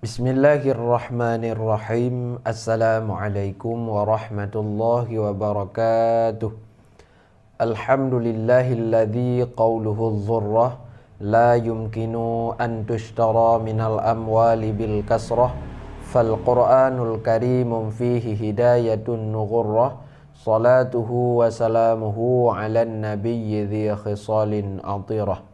Bismillahirrahmanirrahim. Assalamualaikum warahmatullahi wabarakatuh. Alhamdulillahilladzi qawluhu dzurrah la yumkinu an tushtara minal amwali bil kasrah fal Qur'anul karimun fihi hidayatun nughurrah salatuhu wa salamuhu ala nabiyyi dzi khisalin atirah.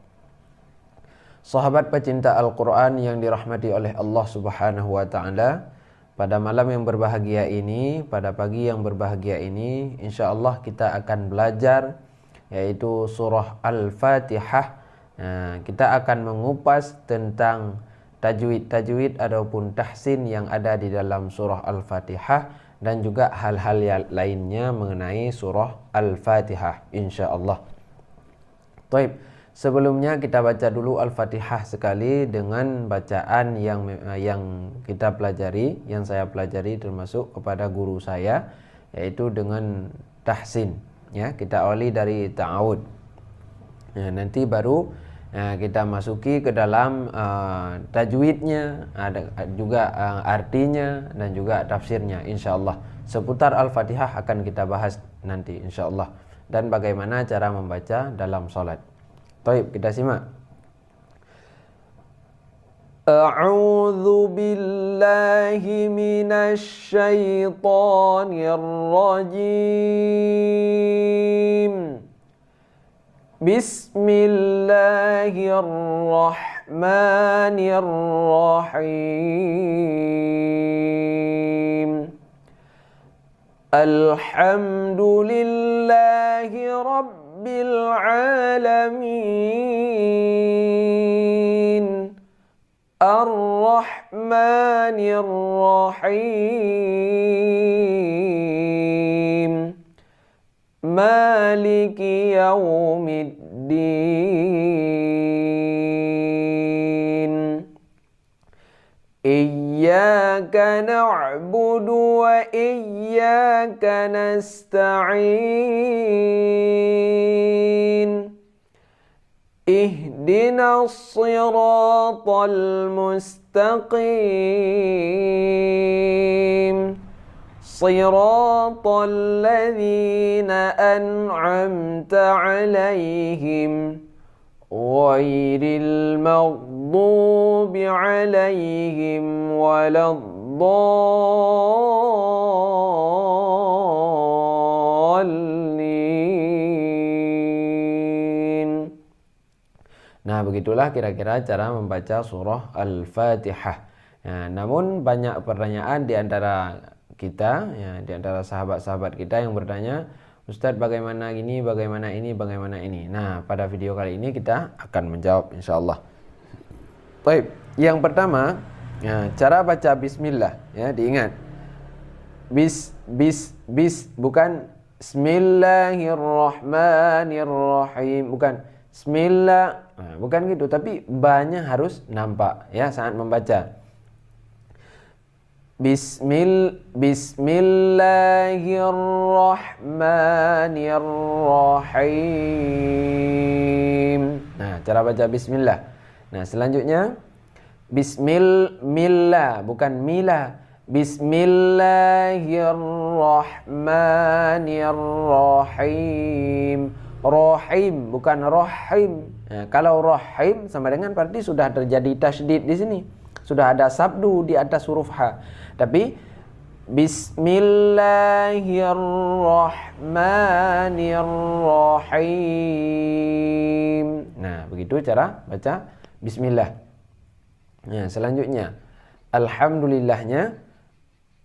Sahabat pecinta Al-Quran yang dirahmati oleh Allah Subhanahu wa Ta'ala, pada malam yang berbahagia ini, pada pagi yang berbahagia ini, insya Allah kita akan belajar yaitu surah Al-Fatihah. Kita akan mengupas tentang tajwid ataupun tahsin yang ada di dalam surah Al-Fatihah dan juga hal-hal lainnya mengenai surah Al-Fatihah insya Allah. Taib. Sebelumnya kita baca dulu Al-Fatihah sekali dengan bacaan yang kita pelajari, yang saya pelajari termasuk kepada guru saya, yaitu dengan tahsin. Ya, kita awali dari ta'awud. Nanti baru kita masuki ke dalam tajwidnya, ada juga artinya dan juga tafsirnya insyaallah. Seputar Al-Fatihah akan kita bahas nanti insyaallah, dan bagaimana cara membaca dalam salat. Baik, kita simak. A'udzu billahi minasy syaithanir rajim. Bismillahirrahmanirrahim. Alhamdulillahi rabbil alamin. Ar-Rahmanir Rahim. Maliki yaumiddin. Iyyaka na'budu wa iyyaka nasta'in. Ihdinas siratal mustaqim. Siratal ladzina an'amta 'alaihim ghairil maghdubi 'alaihim waladdallin. Nah, begitulah kira-kira cara membaca surah Al-Fatihah. Namun banyak pertanyaan di antara kita, di antara sahabat-sahabat kita yang bertanya, Ustadz bagaimana gini, bagaimana ini, bagaimana ini. Nah, pada video kali ini kita akan menjawab insyaallah. Baik, yang pertama, cara baca bismillah, diingat. Bukan Bismillahirrahmanirrahim, bukan Bismillah, bukan gitu, tapi banyak harus nampak saat membaca. Bismillahirrahmanirrahim. Nah, cara baca bismillah. Nah, selanjutnya bismillah, bukan mila. Bismillahirrahmanirrahim. Rahim, bukan rahim. Kalau rahim sama dengan berarti sudah terjadi tasydid di sini. Sudah ada sabdu di atas huruf H. Tapi Bismillahirrahmanirrahim. Nah, begitu cara baca bismillah. Nah, selanjutnya alhamdulillahnya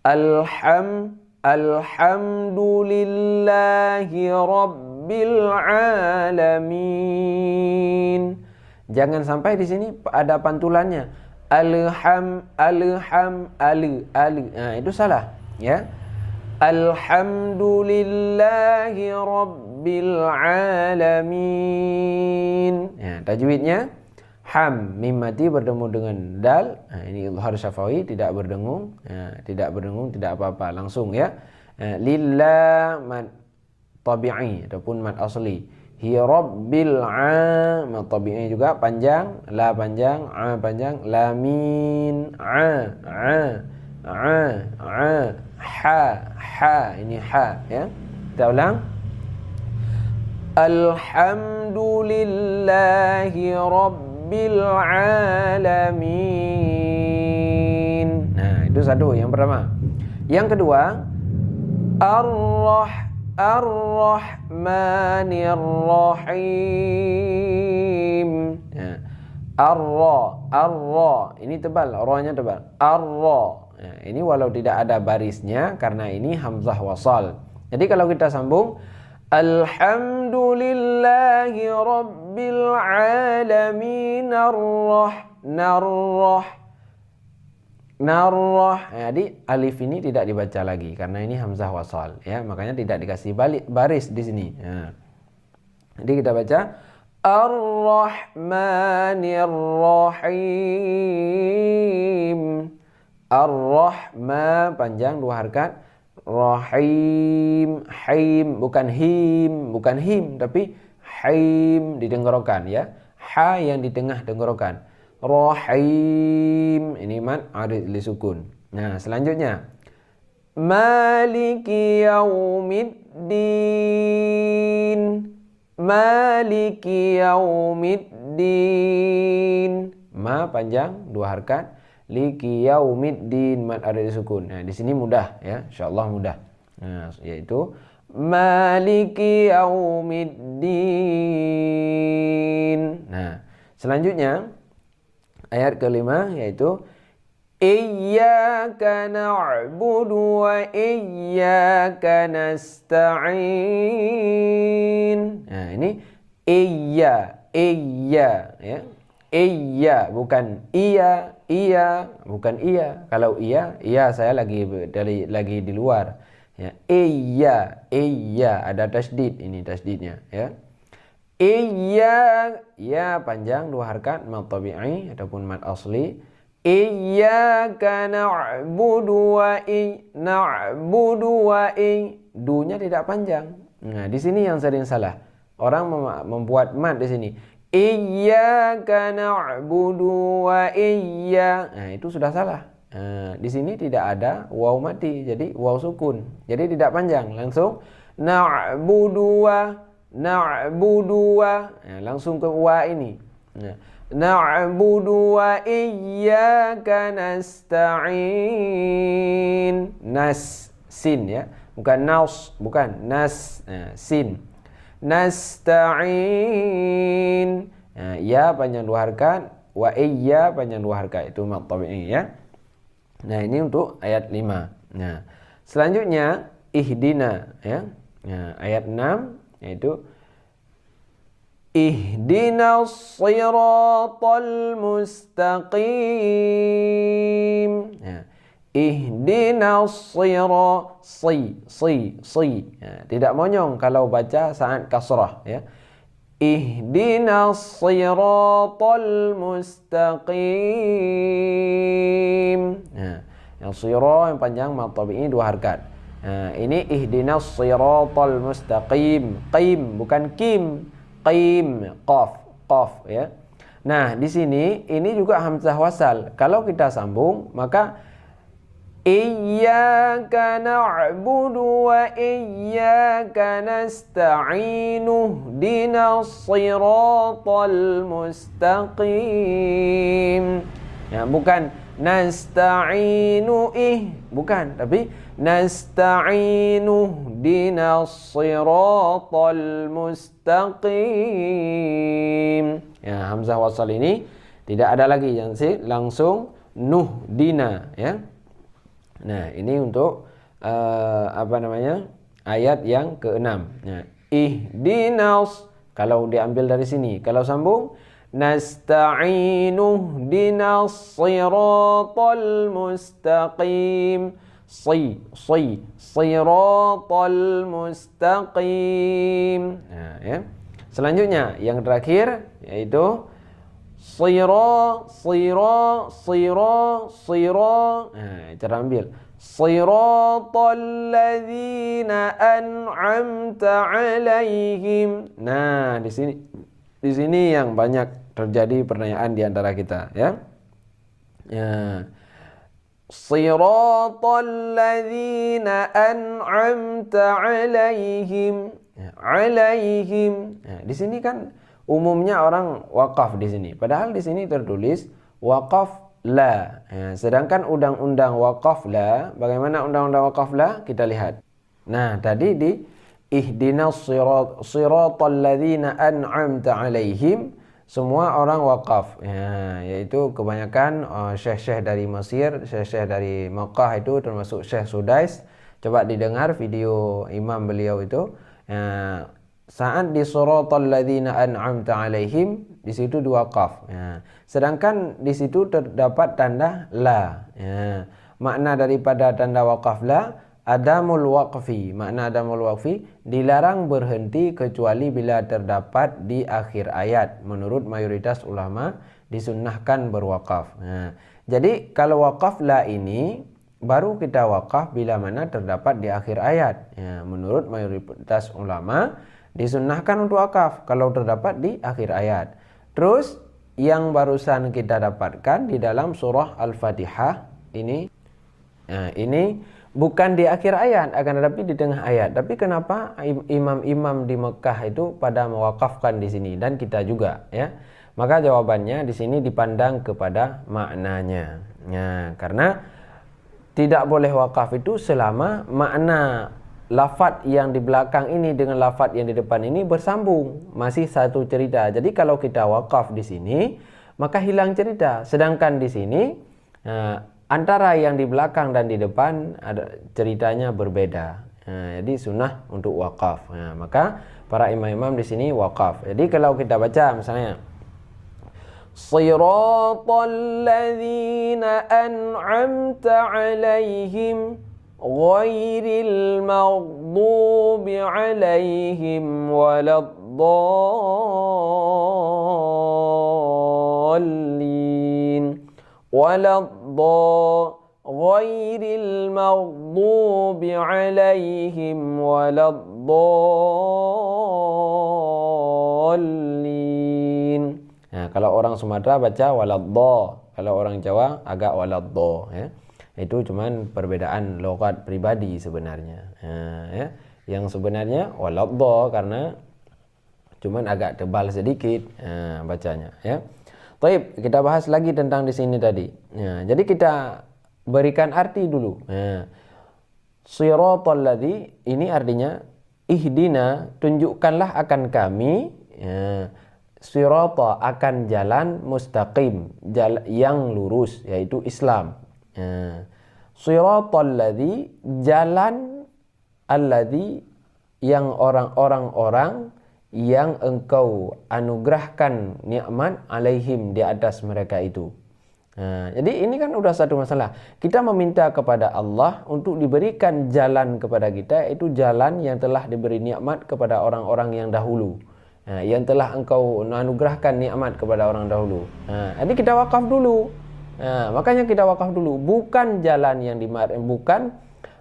alhamdulillahi rabbil alamin. Jangan sampai di sini ada pantulannya. Itu salah ya. Alhamdulillahi rabbil alamin. Tajwidnya ham, mim mati bertemu dengan dal. Ini izhar syafawi, tidak berdengung, tidak apa-apa, langsung ya. Lillah mad tabi'i ataupun mad asli. hi rabbil a, mad tabi'i juga panjang, la panjang, a panjang, lamin a ha, ini ha ya. Kita ulang. Alhamdulillahi rabbil alamin. Nah, itu satu yang pertama. Yang kedua, Ar-Rahmanir Rahim. Ya. Ar-Ra. Ini tebal, ra-nya tebal. Ar-Ra. Ya, ini walau tidak ada barisnya karena ini hamzah wasal. Jadi kalau kita sambung Alhamdulillahi Rabbil Alamin Narrah. Jadi alif ini tidak dibaca lagi karena ini hamzah wasal ya, makanya tidak dikasih baris di sini. Ya. Jadi kita baca Ar-Rahmanir Rahim. Ar-Rahma panjang dua harakat. Rahim, haim, bukan him tapi haim di tenggorokan ya. Ha yang di tengah tenggorokan. Rahim, ini mad arid li sukun. Nah, selanjutnya Maliki yaumiddin. Maliki yaumiddin. Ma panjang dua harakat. Liki yaumiddin, mad arid li sukun. Nah, di sini mudah ya, insyaallah mudah. Nah, yaitu Maliki yaumiddin. Nah, selanjutnya ayat kelima yaitu Iyyaka na'budu wa iyyaka nasta'in. Nah, ini iya ya. Iya bukan iya, bukan iya. Kalau iya saya lagi di luar. Ya, iya ada tasdid, ini tasdidnya ya. Iya ya panjang dua harakat mad tabi'i ataupun mad asli. Iyyaka na'budu wa dunya tidak panjang. Nah, di sini yang sering salah. Orang membuat mad di sini. Iyyaka na'budu wa Nah, itu sudah salah. Nah, di sini tidak ada waw mati, jadi waw sukun. Jadi tidak panjang, langsung na'budu wa. Nah, langsung ke wa ini. Nah, na'budu wa iyyaka nasta'in. Nas sin ya, bukan naus, bukan nas, sin. Nasta'in. Nah, ya panjang dua harakat, wa iya panjang dua harakat, itu mad tabi'i ya. Nah, ini untuk ayat 5. Nah, selanjutnya ihdina ya. Nah, ayat 6 yaitu ihdinas siratal mustaqim. Nah, ihdinas ya, tidak monyong kalau baca saat kasrah ya. Ihdinas siratal mustaqim. Nah, yang sira yang panjang mad tabi'i dua harakat. Nah, ini ihdinas siratal mustaqim. Qim bukan kim. Qim qaf ya. Nah, di sini ini juga hamzah wasal. Kalau kita sambung maka Iyyaka na'budu wa iyyaka nasta'in ihdinas siratal mustaqim. Ya, bukan nasta'inu bukan, tapi nasta'inu ihdinas siratal mustaqim. Ya, hamzah wasal ini tidak ada lagi, yang langsung nuhdina ya. Nah, ini untuk ayat yang ke-6. Nah, ihdinas kalau diambil dari sini, kalau sambung nasta'inu ihdinas siratal mustaqim. Siratal mustaqim. Nah, ya. Selanjutnya yang terakhir yaitu Sira, sira, sira, sira. Nah, cara ambil. Siratal ladzina an'amta 'alaihim. Nah, di sini yang banyak terjadi pertanyaan di antara kita, ya. Ya. Siratal ladzina an'amta 'alaihim. Ya, 'alaihim. Nah, di sini kan umumnya orang wakaf di sini. Padahal di sini tertulis wakaf la. Ya, sedangkan undang-undang wakaf la, bagaimana undang-undang wakaf la? Kita lihat. Nah, tadi di ihdinas siratal ladzina an'amta 'alaihim, semua orang wakaf. Ya, yaitu kebanyakan syekh-syekh dari Mesir, syekh-syekh dari Makkah itu termasuk Syekh Sudais. Coba didengar video imam beliau itu. Ya, saat di siratal ladzina an'amta 'alaihim, di situ diwakaf. Ya. Sedangkan di situ terdapat tanda la. Ya. Makna daripada tanda wakaf la, adamul waqfi. Makna adamul waqfi, dilarang berhenti kecuali bila terdapat di akhir ayat. Menurut mayoritas ulama disunnahkan berwakaf. Ya. Jadi kalau wakaf la ini baru kita wakaf bila mana terdapat di akhir ayat. Ya. Menurut mayoritas ulama disunnahkan untuk wakaf kalau terdapat di akhir ayat. Terus yang barusan kita dapatkan di dalam surah Al-Fatihah ini, nah, ini bukan di akhir ayat, akan tetapi di tengah ayat. Tapi kenapa imam-imam di Mekah itu pada mewakafkan di sini dan kita juga, ya? Maka jawabannya di sini dipandang kepada maknanya. Ya, karena tidak boleh wakaf itu selama makna lafaz yang di belakang ini dengan lafaz yang di depan ini bersambung, masih satu cerita. Jadi kalau kita wakaf di sini, maka hilang cerita. Sedangkan di sini antara yang di belakang dan di depan ada ceritanya berbeda. Jadi sunnah untuk wakaf. Maka para imam-imam di sini wakaf. Jadi kalau kita baca misalnya Siratal ladzina an'amta 'alaihim ghairil maghdubi 'alaihim waladdallin ghairil maghdubi 'alaihim waladdallin. Nah, kalau orang Sumatera baca waladdo, kalau orang Jawa agak waladdo, ya. Itu cuman perbedaan logat pribadi sebenarnya. Ya. Yang sebenarnya waladdo karena cuman agak tebal sedikit bacanya, ya. Baik, kita bahas lagi tentang di sini tadi. Ya, jadi kita berikan arti dulu. Ya. Siratal ladzi ini artinya ihdina, tunjukkanlah akan kami, ya, sirata akan jalan mustaqim, jalan yang lurus, yaitu Islam. Siratal ladzi, jalan alladzi, yang orang-orang yang engkau anugerahkan nikmat alaihim, di atas mereka itu. Jadi ini kan udah satu masalah. Kita meminta kepada Allah untuk diberikan jalan kepada kita, itu jalan yang telah diberi nikmat kepada orang-orang yang dahulu. Yang telah engkau anugerahkan nikmat kepada orang dahulu. Jadi kita wakaf dulu. Makanya kita wakaf dulu. Bukan jalan yang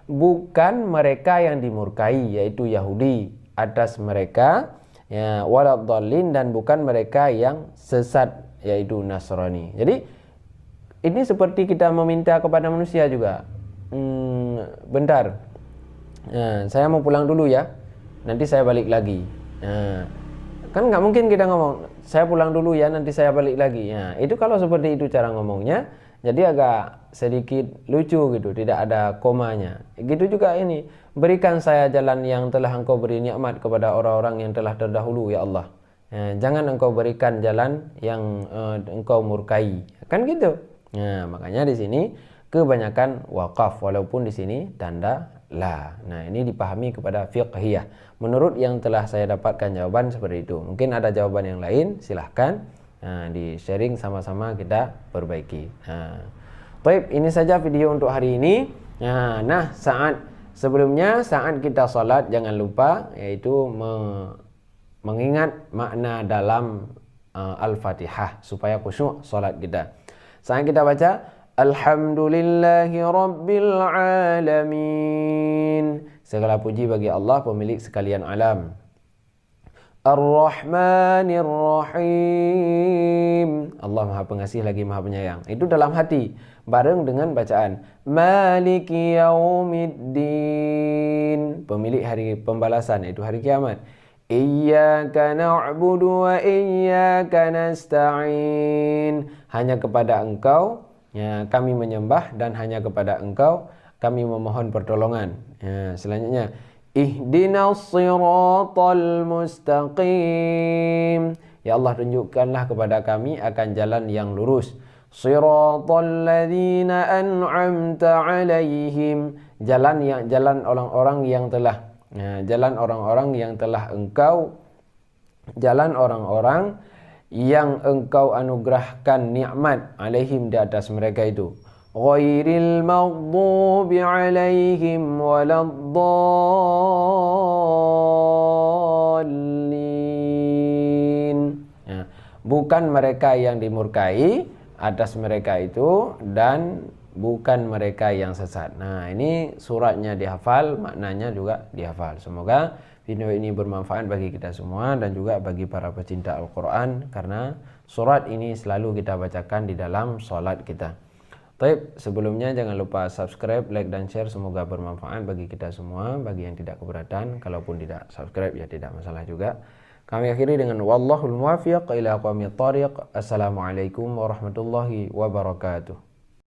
bukan mereka yang dimurkai, yaitu Yahudi atas mereka, ya, waladdallin, dan bukan mereka yang sesat, yaitu Nasrani. Jadi ini seperti kita meminta kepada manusia juga. Bentar, saya mau pulang dulu ya, nanti saya balik lagi. Kan nggak mungkin kita ngomong saya pulang dulu ya, nanti saya balik lagi. Ya, itu kalau seperti itu cara ngomongnya, jadi agak sedikit lucu gitu, tidak ada komanya. Gitu juga ini, berikan saya jalan yang telah engkau beri nikmat kepada orang-orang yang telah terdahulu, ya Allah. Jangan engkau berikan jalan yang engkau murkai, kan gitu. Makanya di sini kebanyakan wakaf, walaupun di sini tanda la. Nah, ini dipahami kepada fiqhiyah. Menurut yang telah saya dapatkan jawaban seperti itu. Mungkin ada jawaban yang lain, silahkan di sharing sama-sama kita perbaiki. Baik, ini saja video untuk hari ini. Nah, sebelumnya saat kita salat jangan lupa, yaitu mengingat makna dalam Al-Fatihah supaya khusyuk salat kita. Sekarang kita baca Alhamdulillahi Rabbil Alamin. Segala puji bagi Allah pemilik sekalian alam. Ar-Rahmanir Rahim. Allah Maha Pengasih lagi Maha Penyayang. Itu dalam hati bareng dengan bacaan Maliki Yaumiddin, pemilik hari pembalasan, itu hari kiamat. Iyyaka na'budu wa iyyaka nasta'in. Hanya kepada Engkau ya, kami menyembah dan hanya kepada Engkau kami memohon pertolongan. Ya, selanjutnya Ihdinas siratal mustaqim. Ya Allah, tunjukkanlah kepada kami akan jalan yang lurus. Siratal ladzina an'amta 'alaihim. Jalan orang-orang yang telah jalan orang-orang yang telah Engkau anugerahkan nikmat alaihim di atas mereka itu. Ghairil maghdubi alaihim waladdallin. Bukan mereka yang dimurkai atas mereka itu dan bukan mereka yang sesat. Nah, ini suratnya dihafal, maknanya juga dihafal. Semoga video ini bermanfaat bagi kita semua dan juga bagi para pecinta Al-Quran, karena surat ini selalu kita bacakan di dalam sholat kita. Baik, sebelumnya jangan lupa subscribe, like, dan share. Semoga bermanfaat bagi kita semua. Bagi yang tidak keberatan, kalaupun tidak subscribe ya tidak masalah juga. Kami akhiri dengan wallahul muwaffiq ila aqwamit thariq. Assalamualaikum warahmatullahi wabarakatuh.